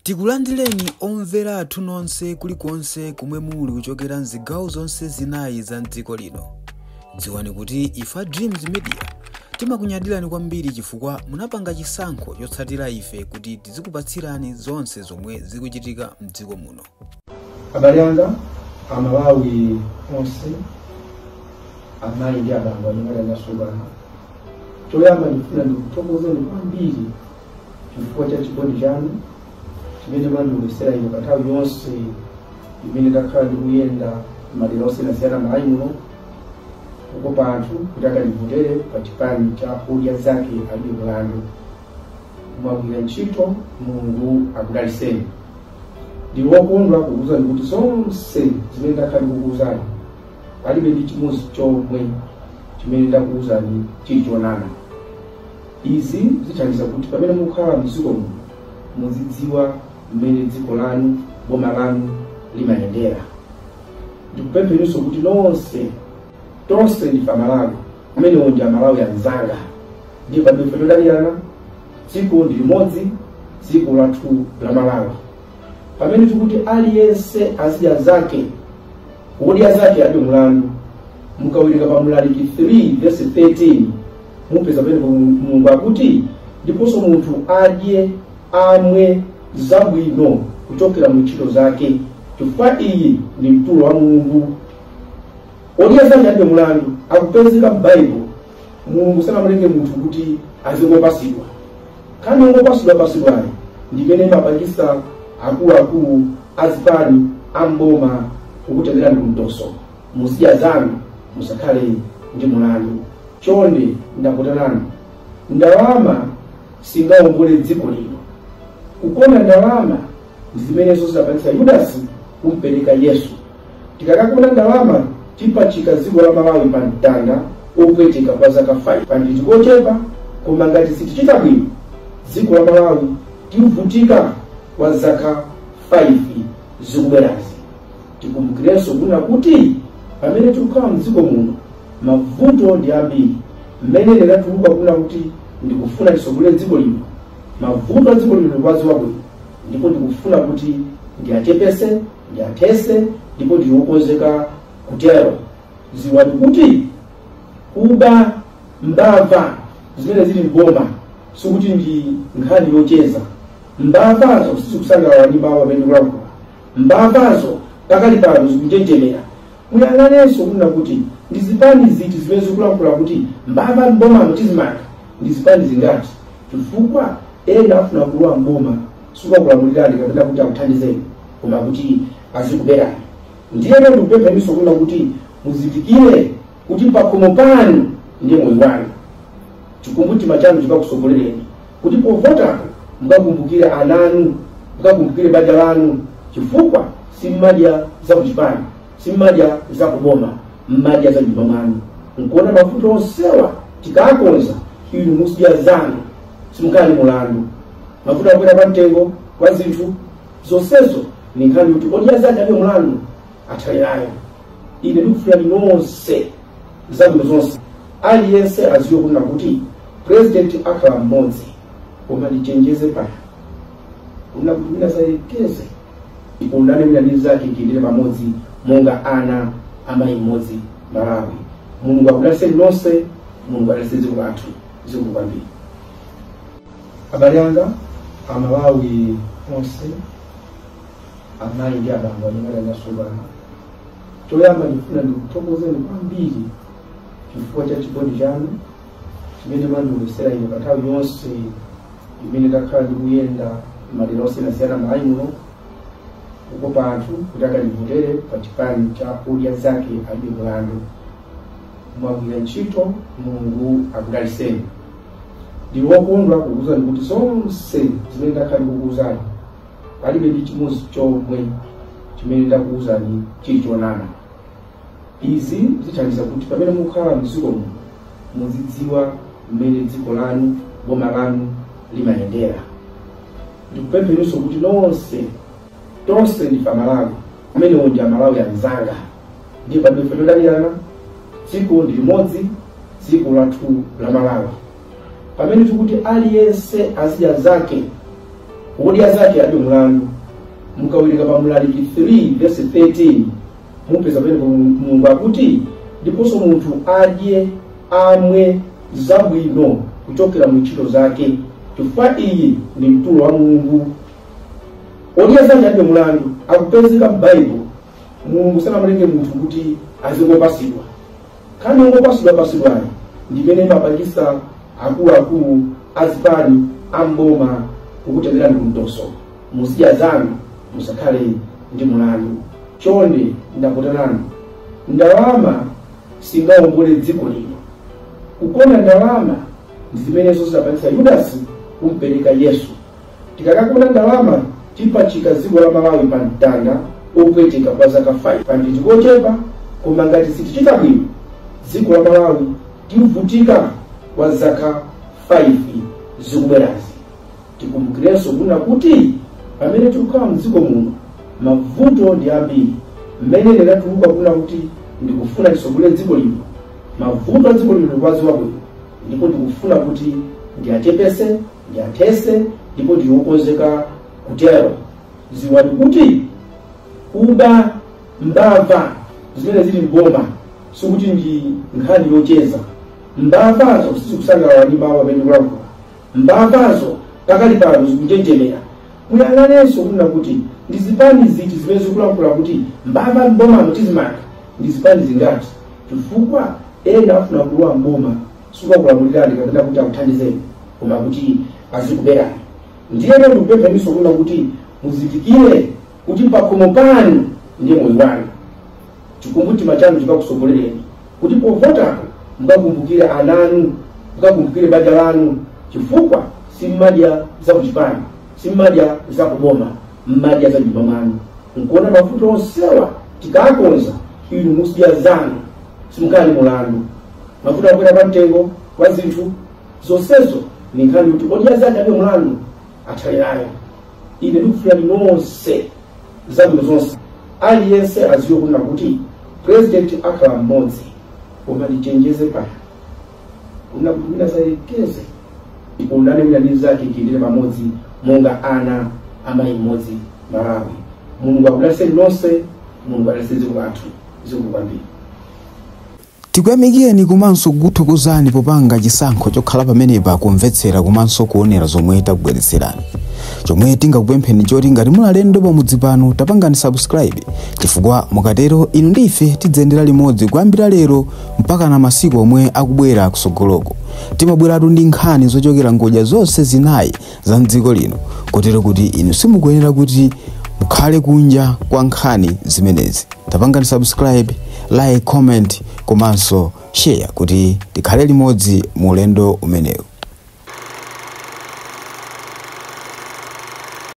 Tikulandireni omvera athu nonse kulikonse kumwe muli kuchokera mzigawo zonse zinayi za mdziko lino. Dziwani kuti ifa Dreams Media timakunyadirani kwambiri chifukwa munapanga chisankho chotsatira ife kuti tizikupatsirani zonse zomwe zikuchitika mdziko muno. Abayanga amalawi onse amayi ndi abambo amene nasubana. Choyamba ndifuna ndikuthokozeni kwambiri chifukwa cha chikondi chanu chimene mwandilesera ine pathawi yonse imene ndakhala ndikuyenda madera osiyanasiyana m'malawi muno uko panthu kuti akandivotere pa chipani cha Udya Zake alibe mlandu. Mwagwira ntchito, Mulungu akudaliseni. Ndili wokondwa kukuwuzani kuti zonse zimene ndakhala ndikukuwuzani palibe ndi chimodzi chomwe chimene ndakuwuzani chili chonama. Izi zithandiza kuti pamene mukhala m'dziko muno muzidziwa mmene dziko lanu, boma lanu limayendera. Ndikupempherenso kuti tonse ndife Amalawi, amenewo ndi Amalawi anzanga. Ndiye pamene todalirana, dziko ndi limodzi, dziko lathu la Malawi. Pamene tikuti aliyense azidya zake, Udya Zake alibe mlandu, mukawerenga pa Mlaliki 3 verse 13 mupeza pamene Mulungu akuti ndiponso munthu adye amwe zabwino kuchokera mu ntchito zake, chifukwa iyi ndi mtulo wa Mulungu. Udya Zake alibe mlandu akupezeka m'Bible. Mulungu sanamulenge munthu kuti azingopasidwa. Kani ungopasidwapasidwayo ndimene mapangisa akuluakulu azipani amboma kukutengerani kumtoso. Muzidya zanu musakhale ndi mlandu. Chonde ndakutanani, ndalama singawombole dziko lino. Kukonda ndalama ndi zimenezo zidapangitsa Yudasi kumpereka Yesu. Tikakakonda ndalama tipachika dziko la Malawi pa mtanda opweteka kwa zaka 5. Panditi kochepa koma ngati sitichita bwino dziko la Malawi tivutika kwa zaka 5 zikubwerazi. Tikumbukirenso kuti pamene tikukhala mdziko muno mavuto ndi ambiri. Mmene ndinatuluka kuna kuti ndikufuna tisogolere dziko lino, mavuto a dziko lino ndikwaziwa bwino, ndipo ndikufuna kuti ndiyachepese, ndiyathese, ndipo ndiwokonzeka kutero. Ziwani kuti kuba mbava zimene zili mboma sikuti ndi nkhani yocheza. Mbavazo sizikusangalala ndi mawu amene kulankhula. Mbavazo pakali pano zikunjenjemera. Muyang'anenso kuna kuti ndi zipani ziti zimene zikulankhula kuti mbava mboma mutizimanga ndi zipani zingati, chifukwa ena afuna kulowa mboma sikukulamulirani kapena kuti akuthandizeni koma kuti azikuberani. Ndiye lero ndikupempheranso kuna kuti muzindikire kuti pakhomo panu ndiye moyo wanu. Chikumbumtima chanu chikakusogolereni kuti povota mukakumbukire ananu, mukakumbukire banja lanu, chifukwa simmadya za kuchipani, simmadya za kuboma, mmadya za nyumba mwanu. Nkuona mavuto onsewa tikakonza inu musidya zanu simukali mulandu. Mavuto akwera pa mtengo kwa zinthu zonsezo ni nkhani kuti Udya Zake alibe mulandu athalirayo. Ine ndikufuna nonse zabwino zonse. Aliyense aziwe kuna kuti president akhala mmodzi koma nichenjeze paya kuna kuti mina sayekeze ikundane mina ndi zake kindire pamodzi monga ana amayi mmodzi Malawi. Mulungu akudaliseni nonse, Mulungu akudaliseni dziko lathu. Zikomo kwambiri. Abayanga amalawi onse amayi ndi abambo amene nasubana. Choyamba ndifuna ndikuthokozeni kwambiri chifukwa cha chikondi chanu chimene mwandilesera ine pathawi yonse imene ndakhala ndikuyenda madera osiyanasiyana m'Malawi muno uko panthu kuti akandivotere pa chipani cha Udya Zake alibe mlandu. Mwagwira ntchito, Mulungu akudaliseni. Ndili wokondwa kukuwuzani kuti zonse zimene ndakhala ndikukuwuzani palibe ndi chimodzi chomwe chimene ndakuwuzani chili chonama. Izi zithandiza kuti pamene mukhala m'dziko muno muzidziwa mmene dziko lanu, boma lanu limayendera. Ndikupempherenso kuti tonse ndife Amalawi, amenewo ndi Amalawi anzanga. Ndiye pamene todalirana, dziko ndi limodzi, dziko lathu la Malawi. Pamene tikuti aliyense azidya zake, Odya zake adi mulandu mukawulika pa Mlaliki 3 verse 13 mupeza pene Mulungu akuti ndiponso munthu adye amwe zabwino kuchokera mu ntchito zake chifukwa iyi ndi mtulo wa Mulungu. Odya zake adi mulandu akupezeka m'Baibulo. Mulungu sanamulenge munthu kuti azingopasidwa. Kani ungopasidwa ndipene mapangisa akulu azipani amboma kukutengera ndi mtoso. Muzidya zanu musakhale ndi mulandu. Chonde ndakutanani ndalama singawombole dziko lino. Kukona ndalama ndi zimenezo zidapangisa Yudasi kumpereka Yesu. Tikakakona ndalama tipachika dziko la Malawi pa mtanda opweteka kwa zaka 5 pandi tikochepa koma ngati sitichita bwino dziko la Malawi tivutika kwa zaka 5 zikubwerazi. Tikumbukirenso kuna kuti pamene tikukhala mdziko muno mavuto ndi ambiri. Mmene ndinatuluka kuna kuti ndikufuna tisogole dziko lino, mavuto a dziko lino ndikwaziwa bwino, ndipo ndikufuna kuti ndiachepese, ndiathese, ndipo ndiokonzeka kutero. Ziwani kuti kuba mbava zimene zili mboma sikuti ndi nkhani yocheza. Mbavazo sizikusangalala ndi mawu amene kulankhula. Mbavazo kakali pano zikuchenjemera. Muyang'anenso kuna kuti ndi zipani ziti zimene zikulankhula kuti mbava mboma mutizimanga ndi zipani zingati. Chifukwa ena afuna kulowa mboma sikukulamulirani kapena kuti akuthandizeni koma kuti azikuberani. Ndiye lero ndikupemphaninso kuna kuti muzindikire kuti pakhomo panu ndiye moyo wanu. Chikumbutima chanu chikakusogolereni kuti povotako mukakumbukire ananu, mukakumbukire banja lanu, chifukwa simmadya za kuchipani, simmadya za kuboma, mmadya za nyumba mwanu. Nkuona mavuto onsewa tikakonza inu musidya zanu simukali mulandu. Mavuto akwera pa mtengo kwa zinthu zonsezo ni nkhani kuti odya zake adi mulandu athalirayo. Ine ndikufuna nonse zabwino zonse aliyense aziwe kuna kuti president akhala mmodzi koma lichenjeze pano kuna kuti mina zarekeze ikundane mina ndi zake ikindire pamodzi monga ana amayi mmodzi Malawi. Mulungu akudaliseni nonse, Mulungu adalise dziko lathu. Zikomo kwambiri. Tikuyamikeni komanso kukuthokozani popanga chisankho chokhala pamenepa kumvetsera komanso kuonera zomwe takubweretserani. Chomwe tingakupempheni choti ngati muli alendo pamudzi pano tapangani subscribe, chifukwa mukatero inu ndife tidzendera limodzi kuyambira lero mpaka na masiku omwe akubwera kusogoloko. Timabweratu ndi nkhani zochokera ngodya zonse zinayi za mdziko lino, kotero kuti inu simukuyenera kuti mukhale kunja kwa nkhani zimenezi. Tapangani subscribe, like, comment komanso share kuti tikhale limodzi mu ulendo umenewu.